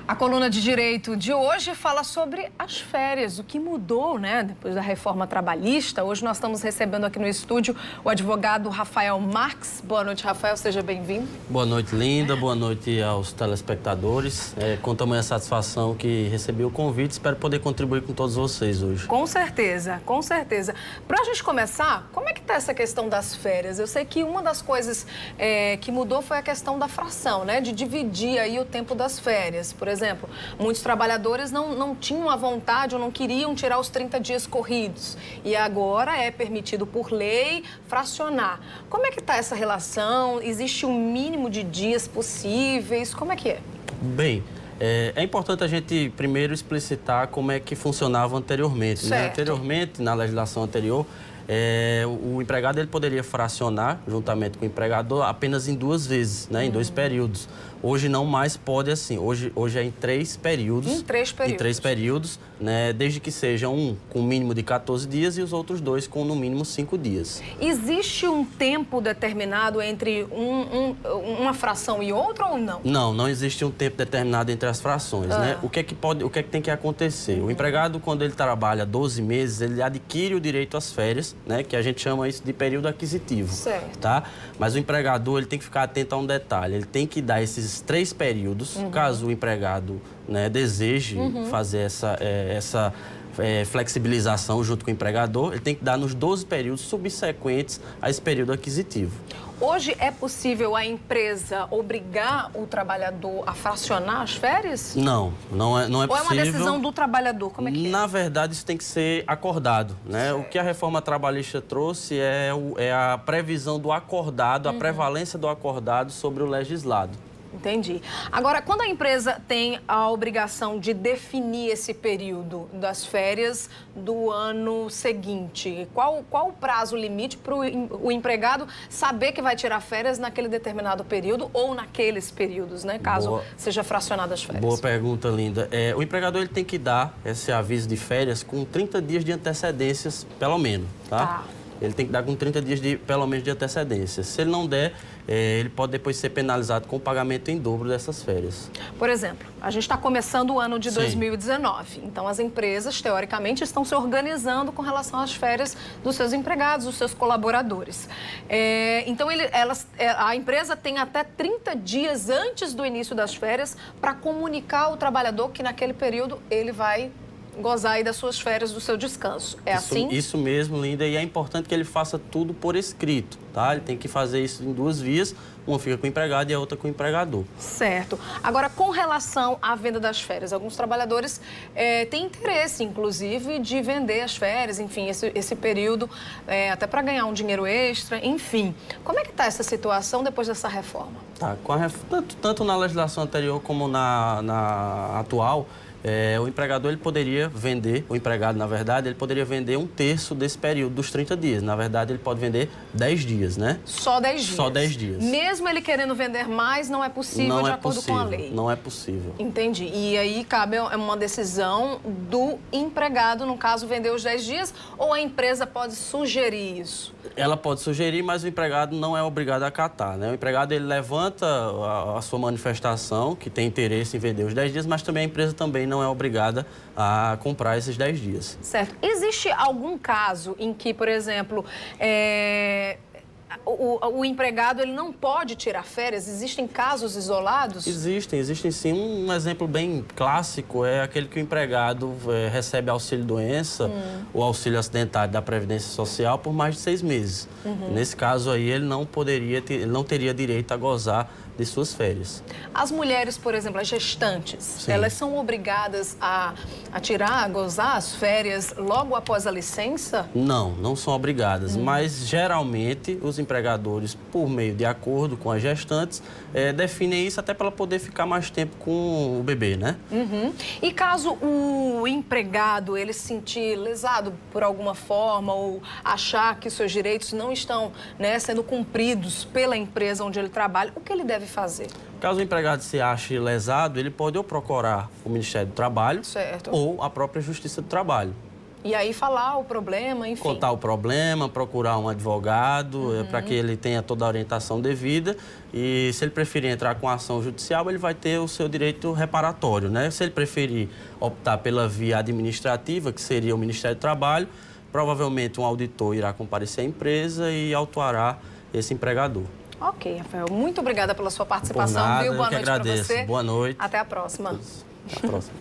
A coluna de Direito de hoje fala sobre as férias, o que mudou, né, depois da reforma trabalhista. Hoje nós estamos recebendo aqui no estúdio o advogado Rafael Marques. Boa noite, Rafael, seja bem-vindo. Boa noite, Linda. Boa noite aos telespectadores. Com tamanha satisfação que recebi o convite, espero poder contribuir com todos vocês hoje. Com certeza, com certeza. Para a gente começar, como é que está essa questão das férias? Eu sei que uma das coisas que mudou foi a questão da fração, né, de dividir aí o tempo das férias. Por exemplo, muitos trabalhadores não tinham a vontade ou não queriam tirar os 30 dias corridos. E agora é permitido por lei fracionar. Como é que está essa relação? Existe um mínimo de dias possíveis? Como é que é? Bem, é importante a gente primeiro explicitar como é que funcionava anteriormente, né? Anteriormente, na legislação anterior, o empregado ele poderia fracionar, juntamente com o empregador, apenas em 2 vezes, né? Em 2 períodos. Hoje não mais pode assim. Hoje é em 3 períodos. Em 3 períodos. Em 3 períodos, né? Desde que seja um com mínimo de 14 dias e os outros 2 com no mínimo 5 dias. Existe um tempo determinado entre uma fração e outra ou não? Não existe um tempo determinado entre as frações, né? O que é que tem que acontecer? O empregado, quando ele trabalha 12 meses, ele adquire o direito às férias, né? Que a gente chama isso de período aquisitivo. Certo. Tá? Mas o empregador, ele tem que ficar atento a um detalhe. Ele tem que dar esses 3 períodos, caso o empregado, né, deseje fazer essa flexibilização junto com o empregador, ele tem que dar nos 12 períodos subsequentes a esse período aquisitivo. Hoje é possível a empresa obrigar o trabalhador a fracionar as férias? Não é possível. Ou é uma decisão do trabalhador? Como é que é? Na verdade, isso tem que ser acordado, né? O que a reforma trabalhista trouxe é a previsão do acordado, a prevalência do acordado sobre o legislado. Entendi. Agora, quando a empresa tem a obrigação de definir esse período das férias do ano seguinte, qual o prazo limite para o empregado saber que vai tirar férias naquele determinado período ou naqueles períodos, né? Caso seja fracionada as férias. Boa pergunta, Linda. O empregador ele tem que dar esse aviso de férias com 30 dias de antecedências, pelo menos, tá? Ele tem que dar com 30 dias pelo menos de antecedência. Se ele não der, ele pode depois ser penalizado com o pagamento em dobro dessas férias. Por exemplo, a gente está começando o ano de 2019. Então, as empresas, teoricamente, estão se organizando com relação às férias dos seus empregados, dos seus colaboradores. Então, a empresa tem até 30 dias antes do início das férias para comunicar ao trabalhador que naquele período ele vai gozar aí das suas férias, do seu descanso. Assim? Isso mesmo, Linda, e é importante que ele faça tudo por escrito, tá? Ele tem que fazer isso em 2 vias, uma fica com o empregado e a outra com o empregador. Certo. Agora, com relação à venda das férias, alguns trabalhadores têm interesse, inclusive, de vender as férias, enfim, esse período, até para ganhar um dinheiro extra, enfim. Como é que está essa situação depois dessa reforma? Tá, tanto na legislação anterior como na atual, o empregador ele poderia vender, o empregado, na verdade, ele poderia vender 1/3 desse período dos 30 dias. Na verdade, ele pode vender 10 dias, né? Só 10 dias? Só 10 dias. Mesmo ele querendo vender mais, não é possível de acordo com a lei? Não é possível. Entendi. E aí cabe uma decisão do empregado, no caso, vender os 10 dias, ou a empresa pode sugerir isso? Ela pode sugerir, mas o empregado não é obrigado a acatar, né? O empregado, ele levanta a sua manifestação, que tem interesse em vender os 10 dias, mas também a empresa também não é obrigada a comprar esses 10 dias. Certo. Existe algum caso em que, por exemplo, o empregado ele não pode tirar férias? Existem casos isolados? Existem sim. Um exemplo bem clássico é aquele que o empregado recebe auxílio-doença ou auxílio acidentário da Previdência Social por mais de 6 meses. Nesse caso aí, ele não teria direito a gozar de suas férias. As mulheres, por exemplo, as gestantes, elas são obrigadas a tirar, a gozar as férias logo após a licença? Não são obrigadas, mas geralmente os empregadores, por meio de acordo com as gestantes, definem isso até para ela poder ficar mais tempo com o bebê, né? E caso o empregado ele se sentir lesado por alguma forma ou achar que seus direitos não estão, né, sendo cumpridos pela empresa onde ele trabalha, o que ele deve fazer? Caso o empregado se ache lesado, ele pode ou procurar o Ministério do Trabalho ou a própria Justiça do Trabalho. E aí falar o problema, enfim. Contar o problema, procurar um advogado, para que ele tenha toda a orientação devida. E se ele preferir entrar com ação judicial, ele vai ter o seu direito reparatório, né? Se ele preferir optar pela via administrativa, que seria o Ministério do Trabalho, provavelmente um auditor irá comparecer à empresa e autuará esse empregador. Ok, Rafael. Muito obrigada pela sua participação, Por nada, viu? Boa eu que noite para agradeço. você. Boa noite. Até a próxima. Até a próxima.